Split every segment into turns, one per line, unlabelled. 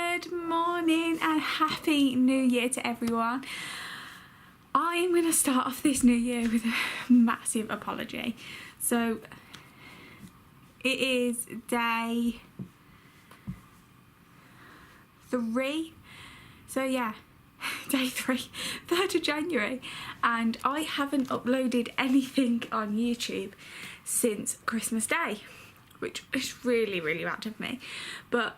Good morning and happy new year to everyone. I'm going to start off this new year with a massive apology. So it is day 3, so yeah, day 3, 3rd of January, and I haven't uploaded anything on YouTube since Christmas Day, which is really bad of me. But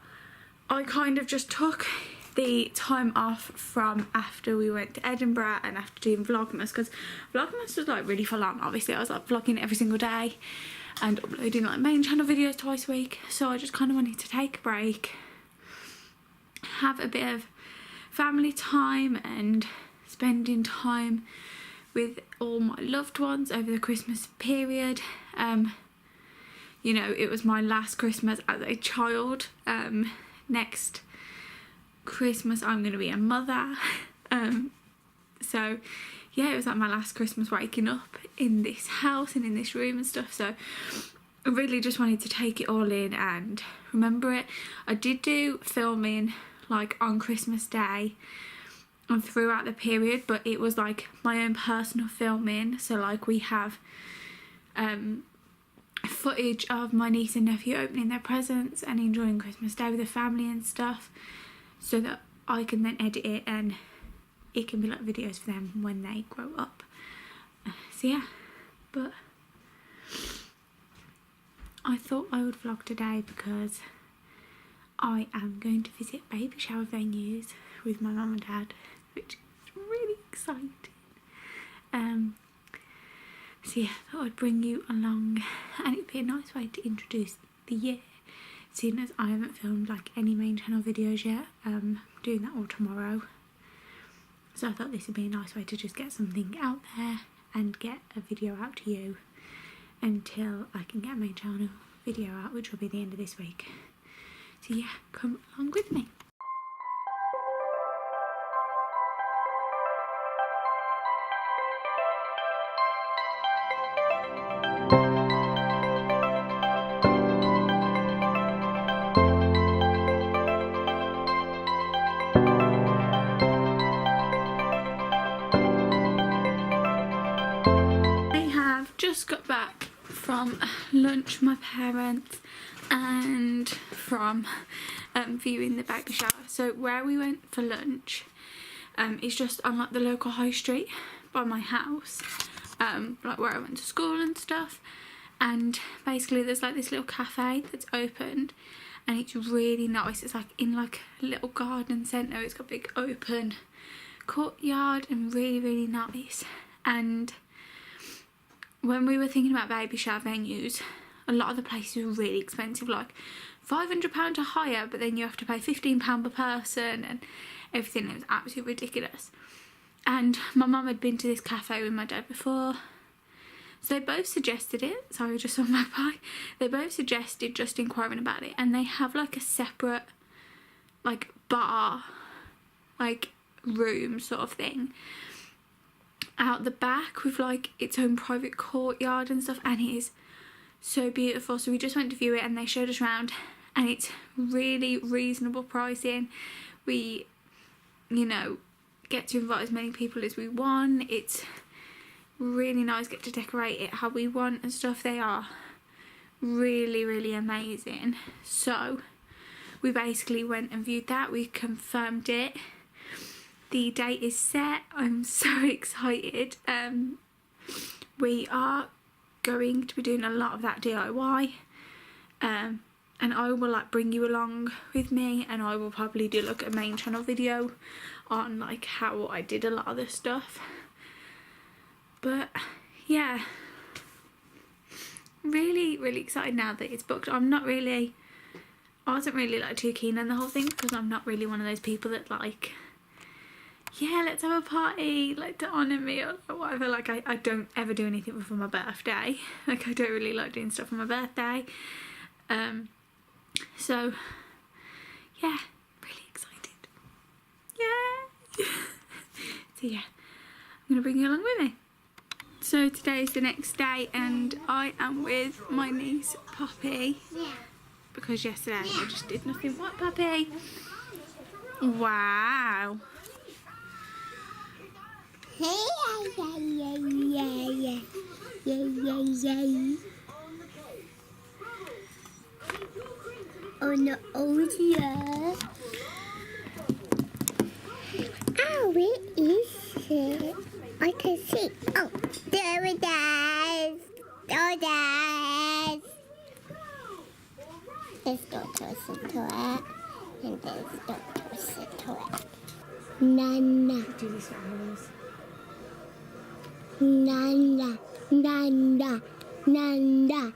I kind of just took the time off from after we went to Edinburgh and after doing Vlogmas, because Vlogmas was like really full on. Obviously I was like vlogging every single day and uploading like main channel videos twice a week, so I just kind of wanted to take a break, have a bit of family time and spending time with all my loved ones over the Christmas period. You know, it was my last Christmas as a child. Next Christmas I'm going to be a mother, so yeah, it was like my last Christmas waking up in this house and in this room and stuff, so I really just wanted to take it all in and remember it. I did do filming like on Christmas Day and throughout the period, but it was like my own personal filming, so like we have footage of my niece and nephew opening their presents and enjoying Christmas Day with the family and stuff, so that I can then edit it and it can be like videos for them when they grow up. So yeah, but I thought I would vlog today because I am going to visit baby shower venues with my mum and dad, which is really exciting. So yeah, I thought I'd bring you along, and it'd be a nice way to introduce the year, seeing as I haven't filmed like any main channel videos yet. Doing that all tomorrow, so I thought this would be a nice way to just get something out there and get a video out to you until I can get a main channel video out, which will be the end of this week. So yeah, come along with me. Just got back from lunch, my parents, and from viewing the baby shower. So where we went for lunch is just on like the local high street by my house, like where I went to school and stuff. And basically there's like this little cafe that's opened and it's really nice. It's like in like a little garden centre. It's got a big open courtyard and really nice. And when we were thinking about baby shower venues, a lot of the places were really expensive, like £500 or higher, but then you have to pay £15 per person and everything. It was absolutely ridiculous. And my mum had been to this cafe with my dad before, so they both suggested it. Sorry, just on my pie. They both suggested just inquiring about it, and they have like a separate like bar, like room sort of thing out the back with like its own private courtyard and stuff, and it is so beautiful. So we just went to view it and they showed us around, and it's really reasonable pricing. We, you know, get to invite as many people as we want. It's really nice, get to decorate it how we want and stuff. They are really amazing. So we basically went and viewed that. We confirmed it. The date is set. I'm so excited. We are going to be doing a lot of that DIY, and I will like bring you along with me, and I will probably do like a main channel video on like how I did a lot of this stuff. But yeah, really excited now that it's booked. I wasn't really like too keen on the whole thing because I'm not really one of those people that like, yeah, let's have a party, like to honour me or whatever. Like I don't ever do anything for my birthday. Like I don't really like doing stuff for my birthday. So yeah, really excited. Yeah. So yeah, I'm gonna bring you along with me. So today is the next day and I am with my niece Poppy, because yesterday I just did nothing. What, Poppy? Wow.
Oh no, oh yeah. Oh, where is it? I can see. Oh, there it is. There it is. There's Dr. Citroën. And there's Dr. Citroën. Nana.
Do this for hours.
Nana. Nana. Nana.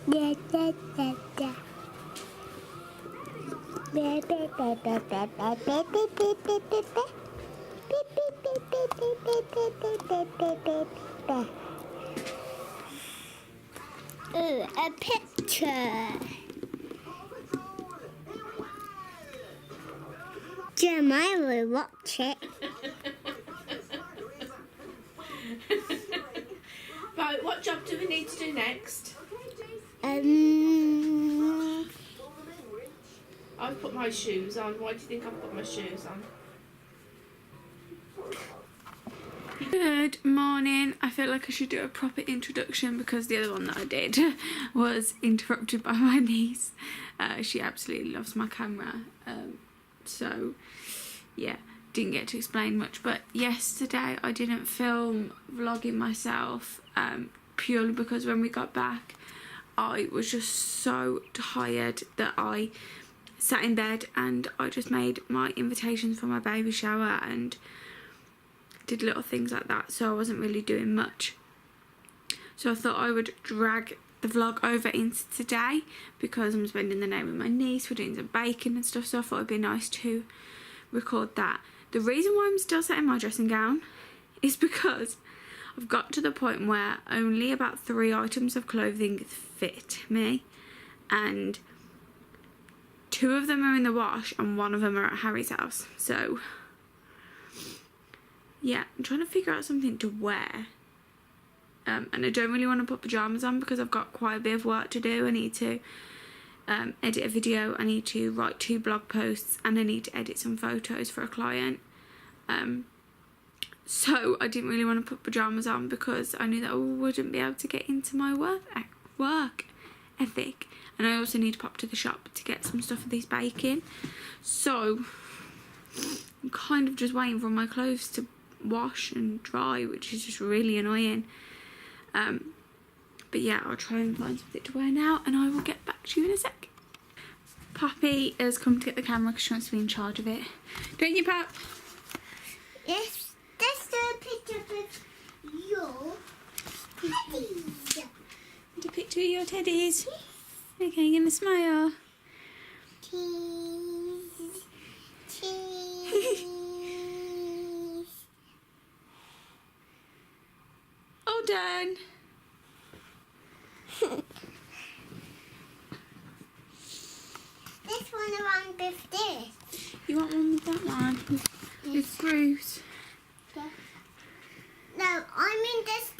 Da da da da. Da da da da da da da da da da da. Ooh, a picture. Jeremiah will watch it.
Right, what job do we need to do next? I've put my shoes on. Why do you think I've put my shoes on? Good morning. I feel like I should do a proper introduction because the other one that I did was interrupted by my niece. She absolutely loves my camera. So, yeah, didn't get to explain much. But yesterday I didn't film vlogging myself purely because when we got back I was just so tired that I sat in bed and I just made my invitations for my baby shower and did little things like that, so I wasn't really doing much. So I thought I would drag the vlog over into today because I'm spending the night with my niece, we're doing some baking and stuff, so I thought it'd be nice to record that. The reason why I'm still sat in my dressing gown is because I've got to the point where only about 3 items of clothing fit me, and 2 of them are in the wash and 1 of them are at Harry's house. So yeah, I'm trying to figure out something to wear, and I don't really want to put pyjamas on because I've got quite a bit of work to do. I need to edit a video, I need to write 2 blog posts, and I need to edit some photos for a client. So I didn't really want to put pyjamas on because I knew that I wouldn't be able to get into my work ethic, and I also need to pop to the shop to get some stuff for this baking. So I'm kind of just waiting for my clothes to wash and dry, which is just really annoying. But yeah, I'll try and find something to wear now and I will get back to you in a sec. Poppy has come to get the camera because she wants to be in charge of it. Don't you, Pop?
Yes. That's the picture of your teddies.
Want a picture of your teddies? Okay, you're gonna smile.
Cheese. Cheese.
All done.
This one around with this.
You want one with that one? With Bruce?
No, I mean this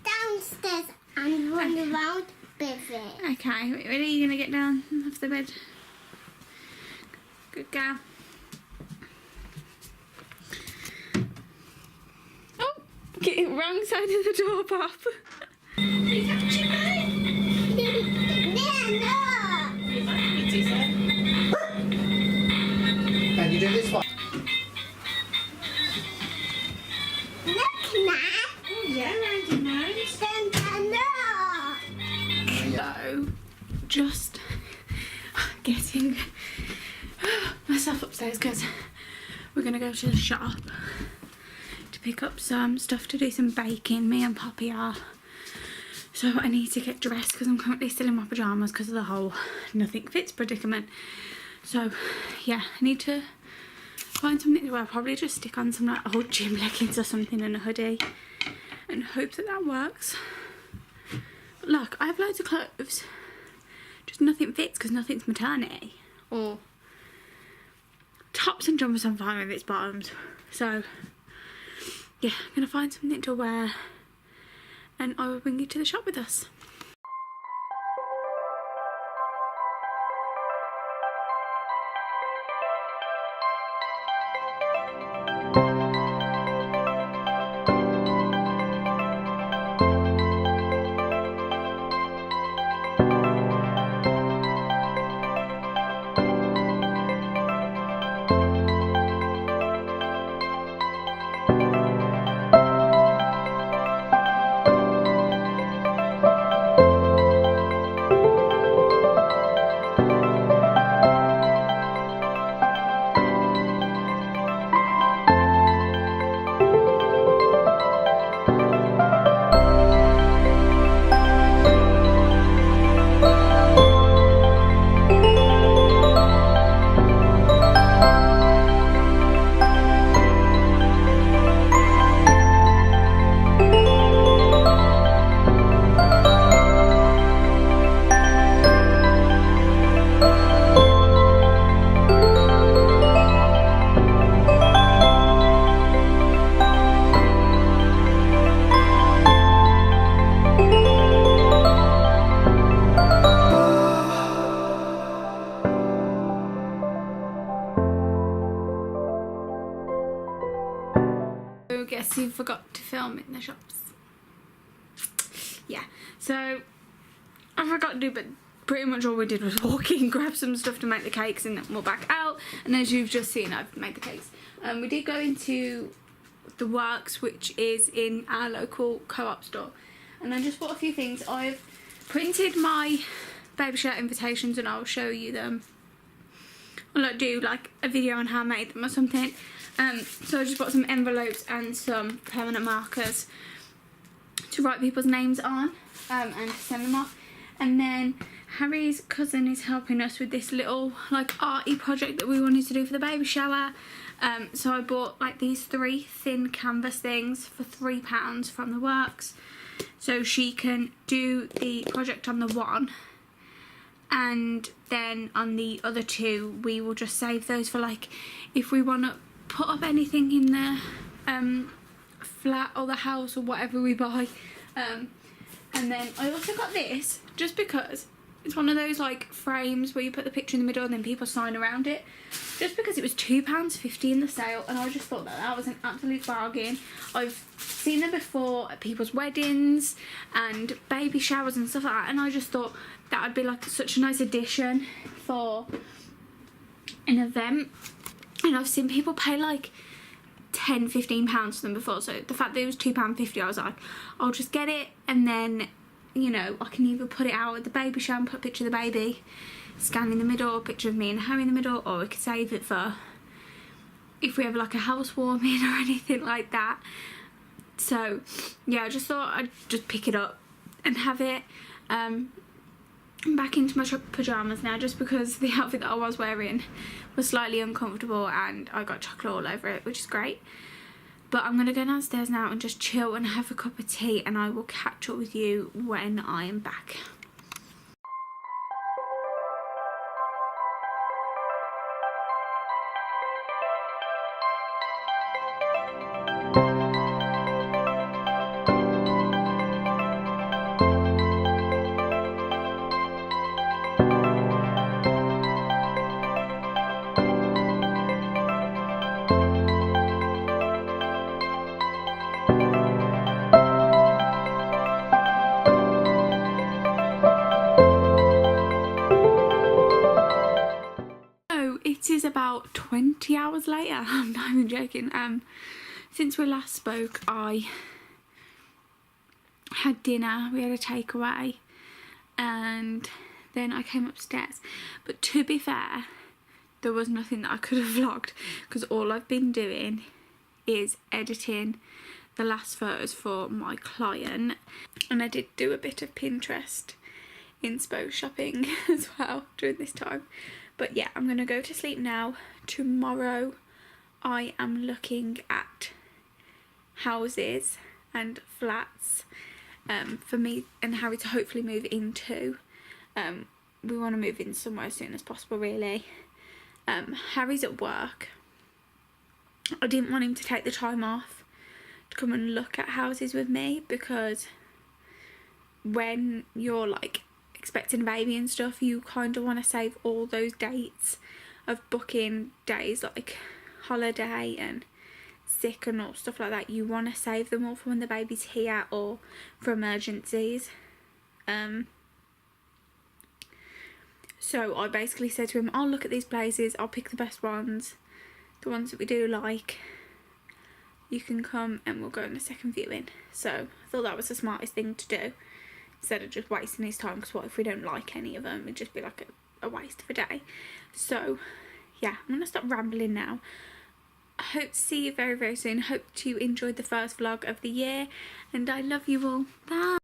downstairs and run around with it.
Okay, wait, ready? You're gonna get down off the bed. Good girl. Oh, get wrong side of the door, Pop. Is that what you mean?
Can you do this one?
So, just getting myself upstairs because we're going to go to the shop to pick up some stuff to do some baking. Me and Poppy are. So I need to get dressed because I'm currently still in my pyjamas because of the whole nothing fits predicament. So yeah, I need to find something to wear. Probably just stick on some like old gym leggings or something and a hoodie and hope that that works. But look, I have loads of clothes, just nothing fits because nothing's maternity. Or tops and jumpers I'm fine with, its bottoms. So yeah, I'm gonna find something to wear and I will bring you to the shop with us. yes, you forgot to film in the shops. Yeah, so I forgot to do, but pretty much all we did was walk in, grab some stuff to make the cakes, and then we're back out. And as you've just seen, I've made the cakes. We did go into the Works, which is in our local co-op store, and I just bought a few things. I've printed my baby shower invitations, and I'll show you them. I'll like do like a video on how I made them or something. So I just bought some envelopes and some permanent markers to write people's names on, and to send them off. And then Harry's cousin is helping us with this little like arty project that we wanted to do for the baby shower. So I bought like these 3 thin canvas things for £3 from the Works, so she can do the project on the one, and then on the other 2 we will just save those for like if we want to put up anything in the flat or the house or whatever we buy. And then I also got this just because it's one of those like frames where you put the picture in the middle and then people sign around it, just because it was £2.50 in the sale, and I just thought that that was an absolute bargain. I've seen them before at people's weddings and baby showers and stuff like that, and I just thought that would be like such a nice addition for an event. And I've seen people pay like £10-15 for them before, so the fact that it was £2.50, I was like, I'll just get it, and then, you know, I can either put it out at the baby shower and put a picture of the baby, scan in the middle, a picture of me and Harry in the middle, or we could save it for if we have like a housewarming or anything like that. So yeah, I just thought I'd just pick it up and have it. I'm back into my pyjamas now, just because the outfit that I was wearing was slightly uncomfortable and I got chocolate all over it, which is great. But I'm going to go downstairs now and just chill and have a cup of tea, and I will catch up with you when I am back. It is about 20 hours later. I'm not even joking. Since we last spoke, I had dinner. We had a takeaway, and then I came upstairs. But to be fair, there was nothing that I could have vlogged, because all I've been doing is editing the last photos for my client, and I did do a bit of Pinterest inspo shopping as well during this time. But yeah, I'm gonna go to sleep now. Tomorrow I am looking at houses and flats for me and Harry to hopefully move into. We want to move in somewhere as soon as possible, really. Harry's at work. I didn't want him to take the time off to come and look at houses with me, because when you're like expecting a baby and stuff, you kind of want to save all those dates of booking days like holiday and sick and all stuff like that. You want to save them all for when the baby's here or for emergencies. So I basically said to him, I'll look at these places, I'll pick the best ones, the ones that we do like. You can come and we'll go on a second viewing. So I thought that was the smartest thing to do, instead of just wasting his time, because what if we don't like any of them? It'd just be like a waste of a day. So yeah, I'm gonna stop rambling now. I hope to see you very, very soon. Hope you enjoyed the first vlog of the year, and I love you all. Bye.